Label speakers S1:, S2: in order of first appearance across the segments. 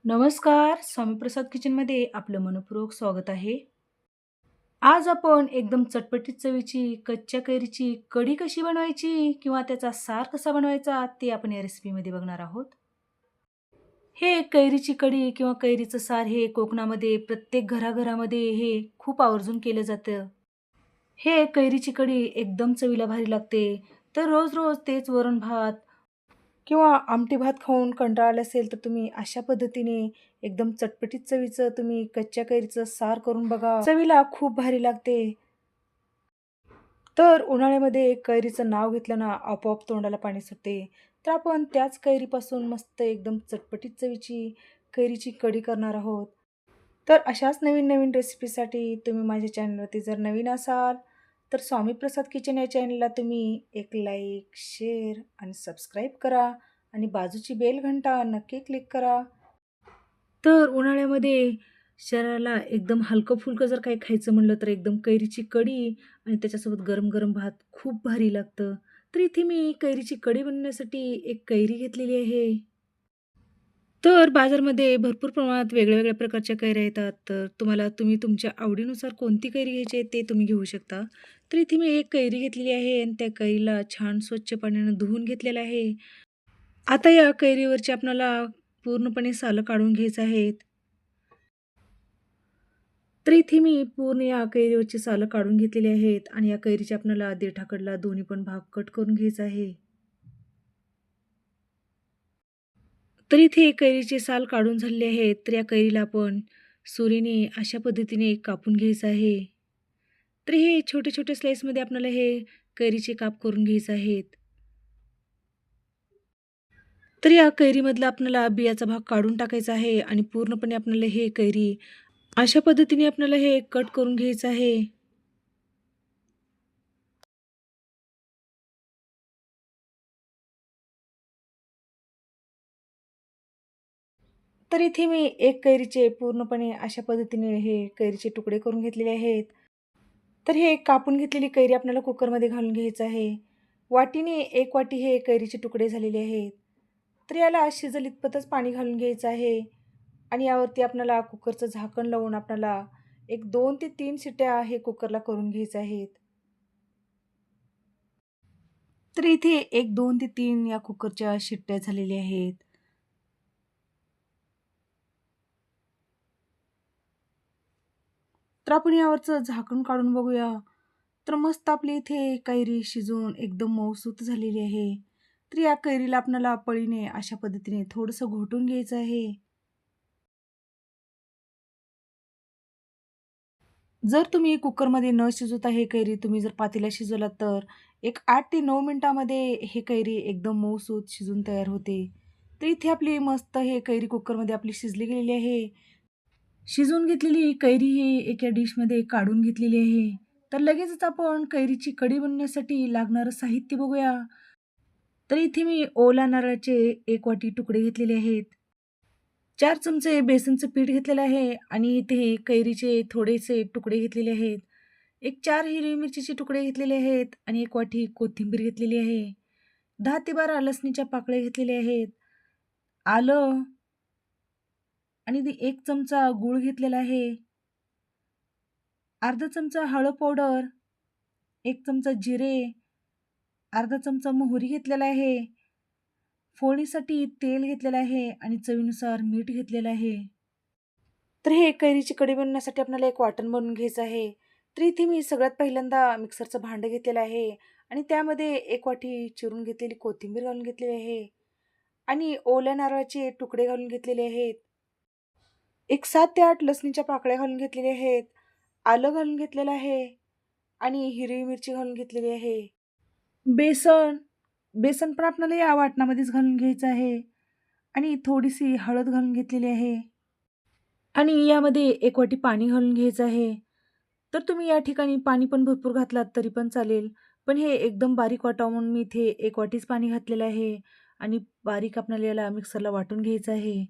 S1: नमस्कार. स्वामी प्रसाद किचनमध्ये आपलं मनःपूर्वक स्वागत आहे. आज आपण एकदम चटपटीत चवीची कच्च्या कैरीची कढी कशी बनवायची किंवा त्याचा सार कसा बनवायचा ते आपण या रेसिपीमध्ये बघणार आहोत. हे कैरीची कढी किंवा कैरीचं सार हे कोकणामध्ये प्रत्येक घराघरामध्ये हे खूप आवर्जून केलं जातं. हे कैरीची कढी एकदम चवीला भारी लागते. तर रोज-रोज तेच वरण-भात किंवा आमटी भात खाऊन कंटाळा आला असेल, तर तुम्ही अशा पद्धतीने एकदम चटपटीत चवीचं तुम्ही कच्च्या कैरीचं सार करून बघा. चवीला खूप भारी लागते. तर उन्हाळ्यामध्ये कैरीचं नाव घेतलं ना, आपोआप तोंडाला पाणी सुटते. तर आपण त्याच कैरीपासून मस्त एकदम चटपटीत चवीची कैरीची कढी करणार आहोत. तर अशाच नवीन-नवीन रेसिपीसाठी तुम्ही माझ्या चॅनलवरती जर नवीन असाल, तर स्वामी प्रसाद किचन या चॅनलला तुम्ही एक लाईक, शेअर आणि सबस्क्राईब करा आणि बाजूची बेल घंटा नक्की क्लिक करा. तर उन्हाळ्यामध्ये शरीराला एकदम हलकं-फुलकं जर काही खायचं म्हणलं, तर एकदम कैरीची कढी आणि त्याच्यासोबत गरम-गरम भात खूप भारी लागतं. तर इथे मी कैरीची कढी बनवण्यासाठी एक कैरी घेतलेली आहे. तर बाजारमध्ये भरपूर प्रमाणात वेगळ्या-वेगळ्या प्रकारच्या कैऱ्या येतात. तर तुम्ही तुमच्या आवडीनुसार कोणती कैरी घ्यायची आहे ते तुम्ही घेऊ शकता. तर इथे मी एक कैरी घेतलेली आहे आणि त्या कैरीला छान स्वच्छ पाण्यानं धुवून घेतलेलं आहे. आता या कैरीवरची आपल्याला पूर्णपणे सालं काढून घ्यायचं आहेत. तर इथे मी पूर्ण या कैरीवरची सालं काढून घेतलेली आहेत आणि या कैरीच्या आपल्याला देठाकडला दोन्ही पण भाग कट करून घ्यायचा आहे. तर इथे कैरीचे साल काढून झालेले आहेत. तर या कैरीला आपण सुरीने अशा पद्धतीने कापून घ्यायचं आहे. तर हे छोटे-छोटे स्लाइसमध्ये आपल्याला हे कैरीचे काप करून घ्यायचे आहेत. तर या कैरीमधला आपल्याला बियाचा भाग काढून टाकायचा आहे आणि पूर्णपणे आपल्याला हे कैरी अशा पद्धतीने आपल्याला हे कट करून घ्यायचं आहे. तर इथे मी एक कैरीचे पूर्णपणे अशा पद्धतीने हे कैरीचे तुकडे करून घेतलेले आहेत. तर हे कापून घेतलेली कैरी आपल्याला कुकरमध्ये घालून घ्यायचं आहे. वाटीने 1 वाटी हे कैरीचे तुकडे झालेले आहेत. तर याला शिजेल इतपतच पाणी घालून घ्यायचं आहे आणि यावरती आपल्याला कुकरचं झाकण लावून आपल्याला एक 2 ते 3 शिट्ट्या हे कुकरला करून घ्यायच्या आहेत. तर इथे 1, 2 ते 3 या कुकरच्या शिट्ट्या झालेल्या आहेत. तर आपण यावरचं झाकण काढून बघूया. तर मस्त आपली इथे कैरी शिजून एकदम मऊसूत झालेली आहे. तर या कैरीला आपल्याला पळीने अशा पद्धतीने थोडंसं घोटून घ्यायचं आहे. जर तुम्ही कुकरमध्ये न शिजवता हे कैरी तुम्ही जर पातेल्यात शिजवलात तर एक 8 ते 9 मिनिटामध्ये हे कैरी एकदम मऊसूत शिजून तयार होते. तर इथे आपली मस्त हे कैरी कुकरमध्ये आपली शिजली गेलेली आहे. शिजवून घेतलेली कैरी ही एका डिशमध्ये काढून घेतलेली आहे. तर लगेचच आपण कैरीची कढी बनवण्यासाठी लागणारं साहित्य बघूया. तर इथे मी ओल्या नारळाचे 1 वाटी तुकडे घेतलेले आहेत. 4 चमचे बेसनचं पीठ घेतलेलं आहे आणि इथे कैरीचे थोडेसे तुकडे घेतलेले आहेत. एक 4 हिरवी मिरचीचे तुकडे घेतलेले आहेत आणि 1 वाटी कोथिंबीर घेतलेली आहे. 10 ते 12 लसणीच्या पाकळ्या घेतलेल्या आहेत. आलं आणि 1 चमचा गूळ घेतलेला आहे. अर्धा चमचा हळद पावडर, 1 चमचा जिरे, अर्धा चमचा मोहरी घेतलेला आहे. फोडणीसाठी तेल घेतलेलं आहे आणि चवीनुसार मीठ घेतलेलं आहे. तर हे कैरीची कढी बनवण्यासाठी आपल्याला एक वाटण बनवून घ्यायचं आहे. तर इथे मी सगळ्यात पहिल्यांदा मिक्सरचं भांडं घेतलेलं आहे आणि त्यामध्ये 1 वाटी चिरून घेतलेली कोथिंबीर घालून घेतलेली आहे आणि ओल्या नारळाचे तुकडे घालून घेतलेले आहेत. एक 7 ते 8 लसणीच्या पाकळ्या घालून घेतलेल्या आहेत. आलं घालून घेतलेलं आहे आणि हिरवी मिरची घालून घेतलेली आहे. बेसन, बेसन पण आपल्याला या वाटणामध्येच घालून घ्यायचं आहे आणि थोडीशी हळद घालून घेतलेली आहे आणि यामध्ये 1 वाटी पाणी घालून घ्यायचं आहे. तर तुम्ही या ठिकाणी पाणी पण भरपूर घातलात तरी पण चालेल. पण हे एकदम बारीक वाटावं म्हणून मी इथे 1 वाटीच पाणी घातलेलं आहे आणि बारीक आपल्याला याला मिक्सरला वाटून घ्यायचं आहे.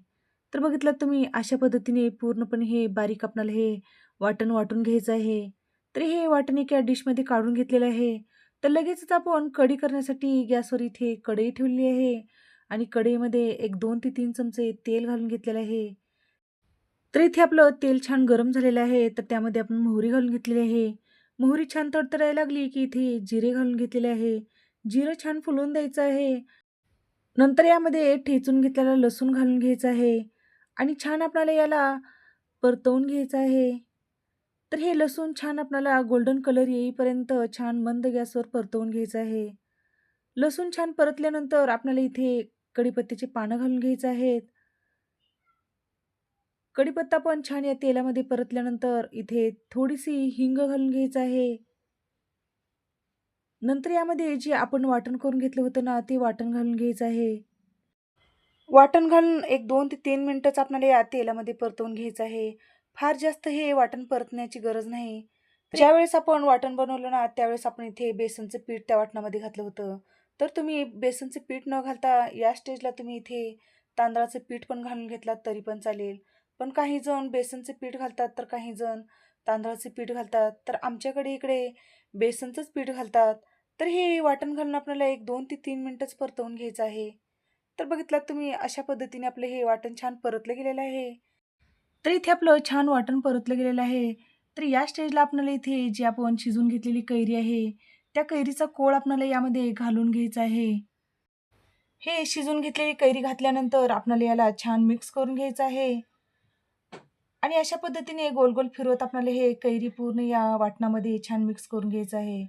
S1: तर बघितलात तुम्ही अशा पद्धतीने पूर्णपणे हे बारीक आपल्याला हे वाटण वाटून घ्यायचं आहे. तर हे वाटण एका डिशमध्ये काढून घेतलेलं आहे. तर लगेचच आपण कढी करण्यासाठी गॅसवर इथे कढई ठेवलेली आहे आणि कढईमध्ये एक 2 ते 3 चमचे तेल घालून घेतलेलं आहे. तर इथे आपलं तेल छान गरम झालेलं आहे, तर त्यामध्ये आपण मोहरी घालून घेतलेली आहे. मोहरी छान तडतडायला लागली, की इथे जिरे घालून घेतलेले आहे. जिरं छान फुलवून द्यायचं आहे. नंतर यामध्ये ठेचून घेतलेला लसूण घालून घ्यायचा आहे आणि छान आपल्याला याला परतवून घ्यायचं आहे. तर हे लसूण छान आपल्याला गोल्डन कलर येईपर्यंत छान मंद गॅसवर परतवून घ्यायचं आहे. लसूण छान परतल्यानंतर आपल्याला इथे कढीपत्त्याची पानं घालून घ्यायची आहेत. कढीपत्ता पण छान या तेलामध्ये परतल्यानंतर इथे थोडीशी हिंग घालून घ्यायचं आहे. नंतर यामध्ये जे आपण वाटण करून घेतलं होतं ना, ते वाटण घालून घ्यायचं आहे. वाटण घालून एक 2 ते 3 मिनिटंच आपल्याला या तेलामध्ये परतवून घ्यायचं आहे. फार जास्त हे वाटण परतण्याची गरज नाही. ज्यावेळेस आपण वाटण बनवलं ना, त्यावेळेस आपण इथे बेसनचं पीठ त्या वाटणामध्ये घातलं होतं. तर तुम्ही बेसनचं पीठ न घालता या स्टेजला तुम्ही इथे तांदळाचं पीठ पण घालून घेतलात तरी पण चालेल. पण काही जण बेसनचं पीठ घालतात, तर काही जण तांदळाचं पीठ घालतात. तर आमच्याकडे इकडे बेसनचंच पीठ घालतात. तर हे वाटण घालून आपल्याला एक 2 ते 3 मिनिटंच परतवून घ्यायचं आहे. तर बघितलात तुम्ही अशा पद्धतीने आपलं हे वाटण छान परतलं गेलेलं आहे. तर इथे आपलं छान वाटण परतलं गेलेलं आहे. तर या स्टेजला आपल्याला इथे जी आपण शिजवून घेतलेली कैरी आहे, त्या कैरीचा कोळ आपल्याला यामध्ये घालून घ्यायचा आहे. हे शिजवून घेतलेली कैरी घातल्यानंतर आपल्याला याला छान मिक्स करून घ्यायचं आहे आणि अशा पद्धतीने गोल-गोल फिरवत आपल्याला हे कैरी पूर्ण या वाटणामध्ये छान मिक्स करून घ्यायचं आहे.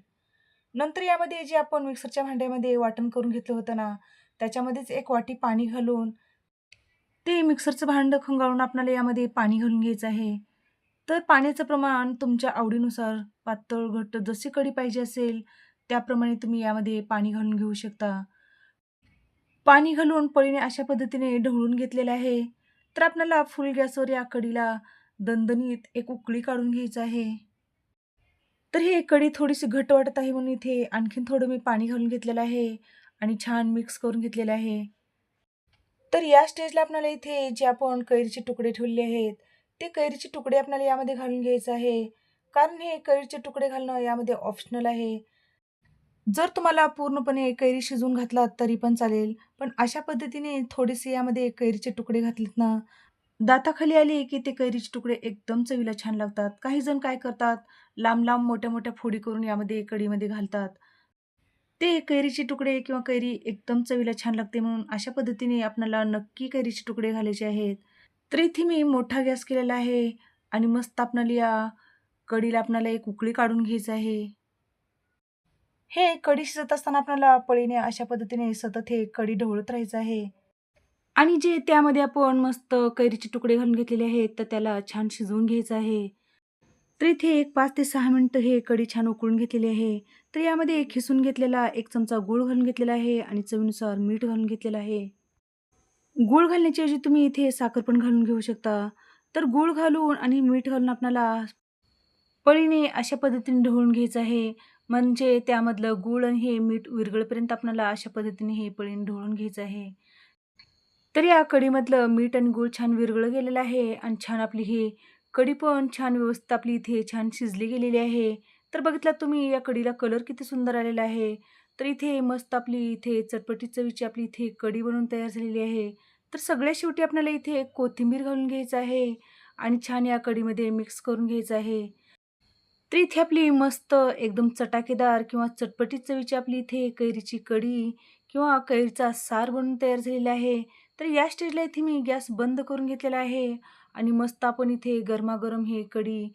S1: नंतर यामध्ये जे आपण मिक्सरच्या भांड्यामध्ये वाटण करून घेतलं होतं ना, त्याच्यामध्येच 1 वाटी पाणी घालून ते मिक्सरचं भांडं खंगाळून आपल्याला यामध्ये पाणी घालून घ्यायचं आहे. तर पाण्याचं प्रमाण तुमच्या आवडीनुसार पातळ, घट्ट जशी कढी पाहिजे असेल, त्याप्रमाणे तुम्ही यामध्ये पाणी घालून घेऊ शकता. पाणी घालून पळीने अशा पद्धतीने ढवळून घेतलेलं आहे. तर आपल्याला फुल गॅसवर या कढीला दणदणीत एक उकळी काढून घ्यायचं आहे. तर ही कढी थोडीशी घट्ट वाटत आहे म्हणून इथे आणखीन थोडं मी पाणी घालून घेतलेलं आहे आणि छान मिक्स करून घेतलेलं आहे. तर या स्टेजला आपल्याला इथे जे आपण कैरीचे तुकडे ठेवलेले आहेत, ते कैरीचे तुकडे आपल्याला यामध्ये घालून घ्यायचं आहे. कारण हे कैरीचे तुकडे घालणं यामध्ये ऑप्शनल आहे. जर तुम्हाला पूर्णपणे कैरी शिजवून घातलात तरी पण चालेल. पण अशा पद्धतीने थोडेसे यामध्ये कैरीचे तुकडे घातलेत ना, दाताखाली आले की ते कैरीचे तुकडे एकदम चवीला छान लागतात. काही जण काय करतात, लांब-लांब, मोठ्या-मोठ्या फोडी करून यामध्ये कढीमध्ये घालतात. ते कैरीचे तुकडे किंवा कैरी एकदम चवीला छान लागते म्हणून अशा पद्धतीने आपल्याला नक्की कैरीचे तुकडे घालायचे आहेत. तर इथे मी मोठा गॅस केलेला आहे आणि मस्त आपल्याला या कढीला आपल्याला एक उकळी काढून घ्यायचं आहे. हे कढी शिजत असताना आपल्याला पळीने अशा पद्धतीने सतत हे कढी ढवळत राहायचं आहे आणि जे त्यामध्ये आपण मस्त कैरीचे तुकडे घालून घेतलेले आहेत, तर त्याला छान शिजवून घ्यायचं आहे. तर इथे एक 5 ते 6 मिनिटं हे कढी छान उकळून घेतलेली आहे. तर यामध्ये खिसून घेतलेला 1 चमचा गूळ घालून घेतलेला आहे आणि चवीनुसार मीठ घालून घेतलेलं आहे. गूळ घालण्याच्या ऐवजी तुम्ही इथे साखर पण घालून घेऊ शकता. तर गूळ घालून आणि मीठ घालून आपल्याला पळीने अशा पद्धतीने ढवळून घ्यायचं आहे. म्हणजे त्यामधलं गूळ आणि हे मीठ विरघळेपर्यंत आपल्याला अशा पद्धतीने हे पळीने ढवळून घ्यायचं आहे. तर या कढीमधलं मीठ आणि गूळ छान विरघळलं गेलेलं आहे आणि छान आपली ही कढी पण छान व्यवस्थित आपली इथे छान शिजली गेलेली आहे. तर बघितलात तुम्ही या कढीला कलर किती सुंदर आलेला आहे. तर इथे मस्त आपली इथे चटपटीत चवीची आपली इथे कढी बनवून तयार झालेली आहे. तर सगळ्यात शेवटी आपल्याला इथे कोथिंबीर घालून घ्यायचं आहे आणि छान या कढीमध्ये मिक्स करून घ्यायचं आहे. तर इथे आपली मस्त एकदम चटाकेदार किंवा चटपटीत चवीची आपली इथे कैरीची कढी किंवा कैरीचा सार बनून तयार झालेला आहे. तर या स्टेजला इथे मी गॅस बंद करून घेतलेला आहे आणि मस्त आपण इथे गरमागरम हे कढी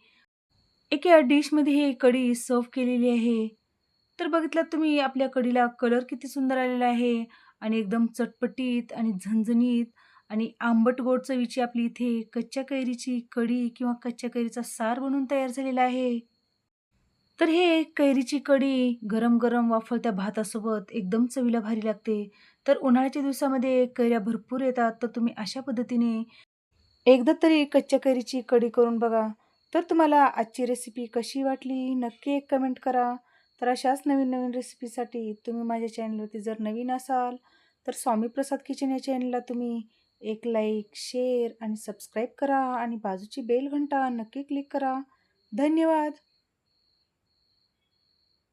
S1: एका डिशमध्ये ही कढी सर्व्ह केलेली आहे. तर बघितलात तुम्ही आपल्या कढीला कलर किती सुंदर आलेला आहे आणि एकदम चटपटीत आणि झणझणीत आणि आंबट गोड चवीची आपली इथे कच्च्या कैरीची कढी किंवा कच्च्या कैरीचा सार बनून तयार झालेला आहे. तर हे कैरीची कढी गरम-गरम वाफवत्या भातासोबत एकदम चवीला भारी लागते. तर उन्हाळ्याच्या दिवसामध्ये कैऱ्या भरपूर येतात, तर तुम्ही अशा पद्धतीने एकदा तरी कच्च्या कैरीची कढी करून बघा. तर तुम्हाला आजची रेसिपी कशी वाटली नक्की एक कमेंट करा. तर अशाच नवीन-नवीन रेसिपीसाठी तुम्ही माझ्या चॅनलवरती जर नवीन असाल, तर स्वामी प्रसाद किचन या चॅनलला तुम्ही एक लाईक, शेअर आणि सबस्क्राईब करा आणि बाजूची बेल घंटा नक्की क्लिक करा. धन्यवाद.